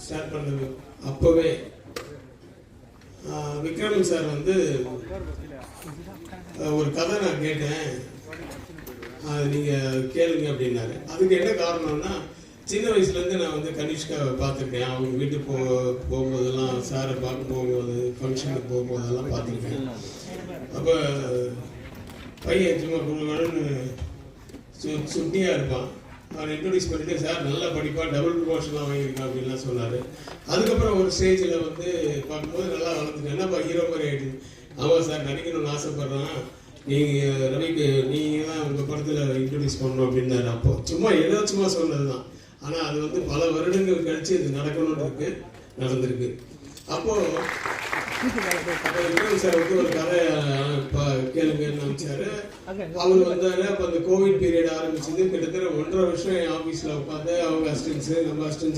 Start பண்ணது அப்போவே Vikraman sir வந்து ஒரு கதை நான் கேட்டேன், அது நீங்கள் கேளுங்க அப்படின்னாரு. அதுக்கு என்ன காரணம்னா, சின்ன வயசுலேருந்து நான் வந்து கனிஷ்காவை பார்த்துருக்கேன். அவங்க வீட்டுக்கு போகும்போதெல்லாம், சாரை பார்க்க போகும்போது, ஃபங்க்ஷனுக்கு போகும்போதெல்லாம் பார்த்துருக்கேன். அப்போ பையன் சும்மா குழுன்னு சுட்டியாக இருப்பான். அவன் இன்ட்ரோடியூஸ் பண்ணிட்டு, சார் நல்லா படிப்பான், டபுள் ப்ரொமோஷன்லாம் வாங்கியிருக்கான் அப்படின்லாம் சொன்னார். அதுக்கப்புறம் ஒரு ஸ்டேஜில் வந்து பார்க்கும்போது நல்லா வளர்ந்துட்டேன். என்னப்பா ஹீரோ மாதிரி ஆகிடுது. ஆமாம் சார், நடிக்கணும்னு ஆசைப்பட்றான், நீங்கள் ரவிக்கு நீங்கள் தான் உங்கள் படத்தில் இன்ட்ரோடியூஸ் பண்ணணும் அப்படின்னாரு. அப்போ சும்மா ஏதோ சும்மா சொன்னது தான். ஆனால் அது வந்து பல வருடங்கள் கழித்து இது நடக்கணும்னு இருக்கு, நடந்திருக்கு. அப்போது விக்ரம் சார் வந்து ஒரு கதை கேளுங்கன்னு நினச்சாரு. அவர் வந்தார். அப்போ அந்த கோவிட் பீரியட் ஆரம்பிச்சது. கிட்டத்தட்ட 1.5 வருஷம் என் ஆஃபீஸில் உட்காந்து அவங்க அசிஸ்டன்ஸு, நம்ம அசிஸ்டன்ஸ்